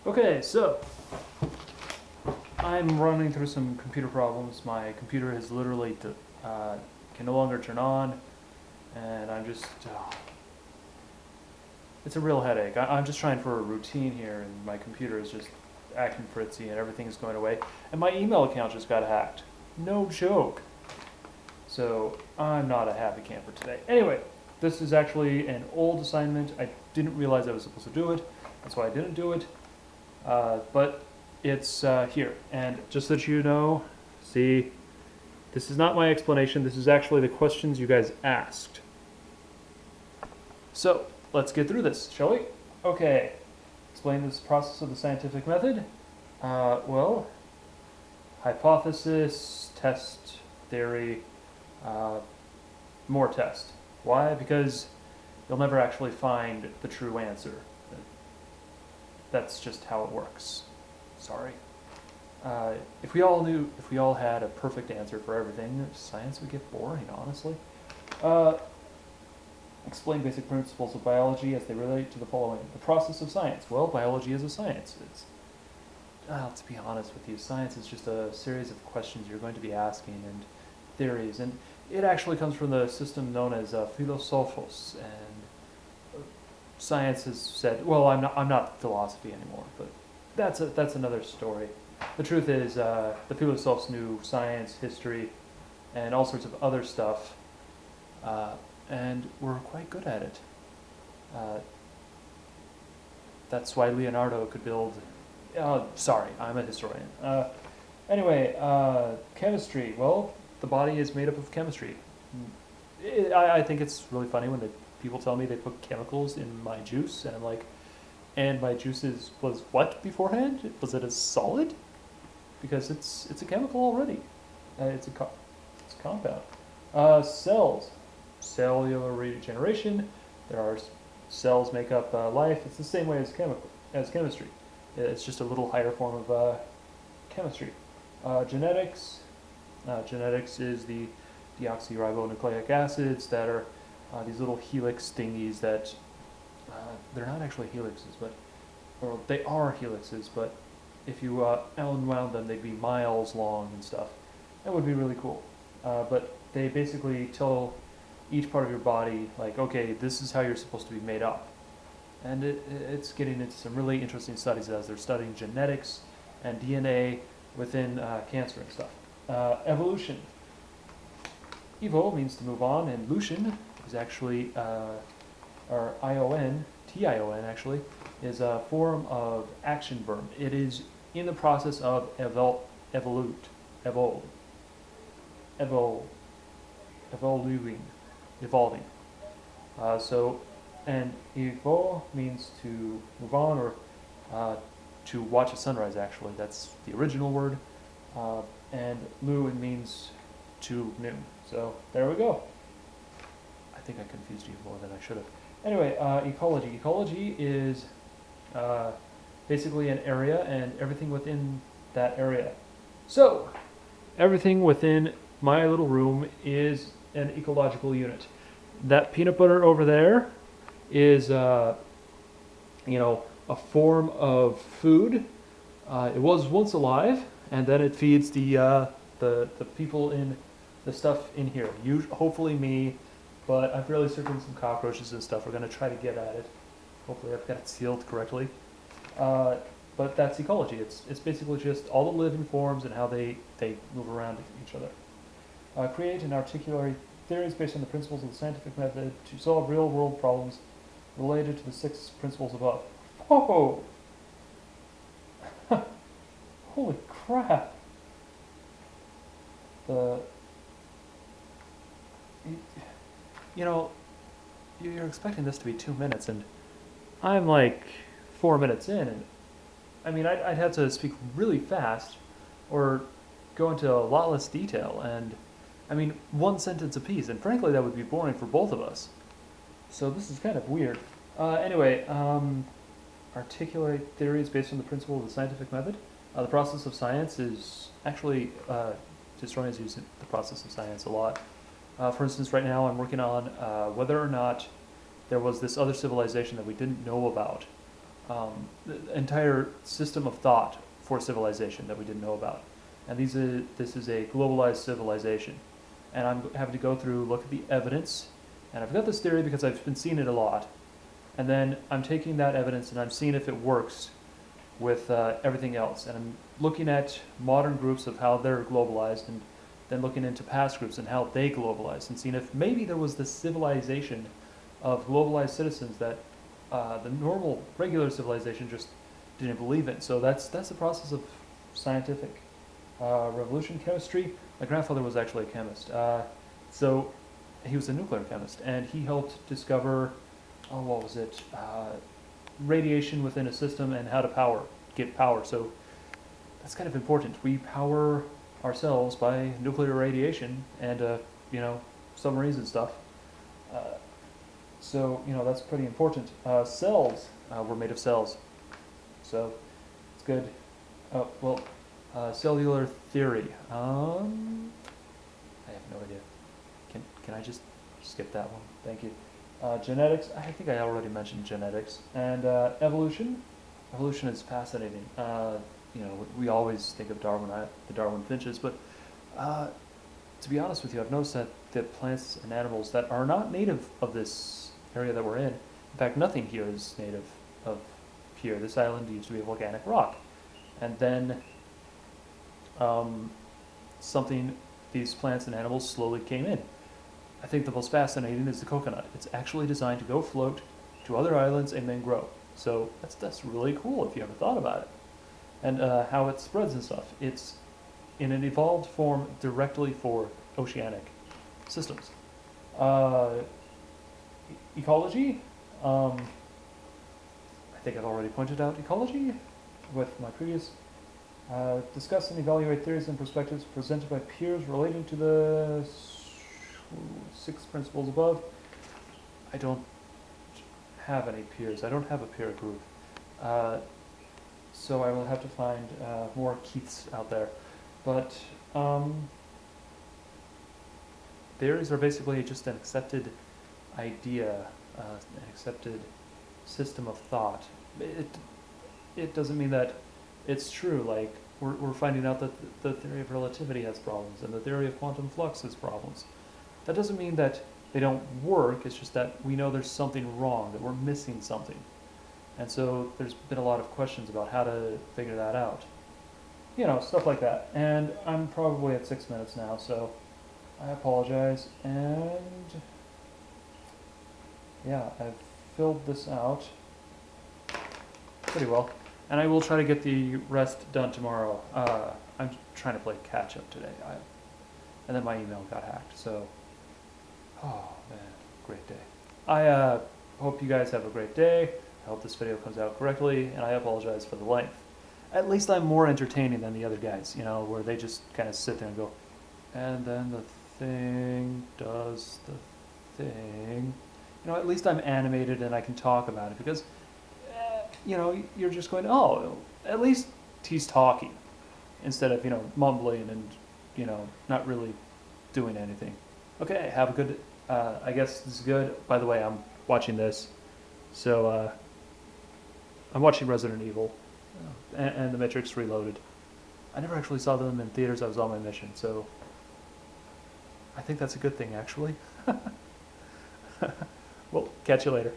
Okay, so I'm running through some computer problems. My computer is literally can no longer turn on, and I'm just it's a real headache. I'm just trying for a routine here, and my computer is just acting fritzy, and everything is going away. And my email account just got hacked. No joke. So I'm not a happy camper today. Anyway, this is actually an old assignment. I didn't realize I was supposed to do it. That's why I didn't do it. But it's here. And just so that you know, see, this is not my explanation. This is actually the questions you guys asked. So let's get through this, shall we? Okay. Explain this process of the scientific method. Well, hypothesis, test, theory, more test. Why? Because you'll never actually find the true answer. That's just how it works. Sorry. If we all had a perfect answer for everything, science would get boring, honestly. Explain basic principles of biology as they relate to the following. The process of science. Well, biology is a science. To be honest with you, science is just a series of questions you're going to be asking and theories. And it actually comes from the system known as philosophos. And science has said, well, I'm not philosophy anymore, but that's another story. The truth is, the philosophs knew science, history, and all sorts of other stuff, and were quite good at it. That's why Leonardo could build. Sorry, I'm a historian. Anyway, chemistry. Well, the body is made up of chemistry. I think it's really funny when people tell me they put chemicals in my juice, and I'm like, and my juice was what beforehand? Was it a solid? Because it's a chemical already. It's a compound. Cells, cellular regeneration. There are cells make up life. It's the same way as chemistry. It's just a little higher form of chemistry. Genetics. Genetics is the deoxyribonucleic acids that are these little helix thingies that they're not actually helixes, or they are helixes, but if you unwound them, they'd be miles long and stuff. That would be really cool. But they basically tell each part of your body, like, okay, this is how you're supposed to be made up. And it's getting into some really interesting studies as they're studying genetics and DNA within cancer and stuff. Evolution. Evo means to move on, and lution is actually, or ION, TION actually, is a form of action verb. It is in the process of evolving. And evo means to move on, or to watch a sunrise, actually. That's the original word. And lu means to noon. So there we go. I think I confused you more than I should have. Anyway, ecology. Ecology is basically an area and everything within that area. So, everything within my little room is an ecological unit. That peanut butter over there is, a form of food. It was once alive, and then it feeds the people in the stuff in here. Hopefully me, but I'm fairly certain some cockroaches and stuff are going to try to get at it. Hopefully I've got it sealed correctly. But that's ecology. It's basically just all the living forms and how they move around each other. Create and articulate theories based on the principles of the scientific method to solve real-world problems related to the 6 principles above. Whoa! Holy crap! You're expecting this to be 2 minutes, and I'm like 4 minutes in, and I mean, I'd have to speak really fast or go into a lot less detail, and I mean, one sentence apiece, and frankly, that would be boring for both of us. So this is kind of weird. Anyway, articulate theories based on the principle of the scientific method. The process of science is actually, historians use the process of science a lot. For instance, right now I'm working on whether or not there was this other civilization that we didn't know about the entire system of thought for civilization that we didn't know about. And this is a globalized civilization. And I'm having to go through, look at the evidence, and I've got this theory because I've been seeing it a lot. And then I'm taking that evidence and I'm seeing if it works with everything else. And I'm looking at modern groups of how they're globalized, and then looking into past groups and how they globalized, and seeing if maybe there was this civilization of globalized citizens that the normal, regular civilization just didn't believe in. So that's the process of scientific revolution. Chemistry. My grandfather was actually a chemist. So he was a nuclear chemist, and he helped discover, oh, what was it? Radiation within a system and how to get power. So that's kind of important. We power ourselves by nuclear radiation and, submarines and stuff. So, that's pretty important. Cells, we're made of cells. So, it's good. Oh, well, cellular theory. I have no idea. Can I just skip that one? Thank you. Genetics, I think I already mentioned genetics. And evolution. Evolution is fascinating. We always think of Darwin, the Darwin finches, but to be honest with you, I've noticed that plants and animals that are not native of this area that we're in fact, nothing here is native of here. This island used to be volcanic rock. And then these plants and animals slowly came in. I think the most fascinating is the coconut. It's actually designed to go float to other islands and then grow. So that's really cool if you ever thought about it. And how it spreads and stuff. It's in an evolved form directly for oceanic systems. Ecology. I think I've already pointed out ecology with my previous discuss and evaluate theories and perspectives presented by peers relating to the 6 principles above. I don't have any peers. I don't have a peer group. So I will have to find more Keiths out there. But theories are basically just an accepted idea, an accepted system of thought. It doesn't mean that it's true. Like, we're finding out that the theory of relativity has problems and the theory of quantum flux has problems. That doesn't mean that they don't work. It's just that we know there's something wrong, that we're missing something. And so there's been a lot of questions about how to figure that out. Stuff like that. And I'm probably at 6 minutes now, so I apologize. And yeah, I've filled this out pretty well. And I will try to get the rest done tomorrow. I'm trying to play catch up today. And then my email got hacked, so, oh man, great day. I hope you guys have a great day. I hope this video comes out correctly, and I apologize for the length. At least I'm more entertaining than the other guys, where they just kind of sit there and go, and then the thing does the thing. At least I'm animated and I can talk about it, because, you're just going, oh, at least he's talking, instead of, mumbling and, not really doing anything. Okay, have a good, I guess this is good. By the way, I'm watching this, so, I'm watching Resident Evil and The Matrix Reloaded. I never actually saw them in theaters. I was on my mission, so I think that's a good thing, actually. Well, catch you later.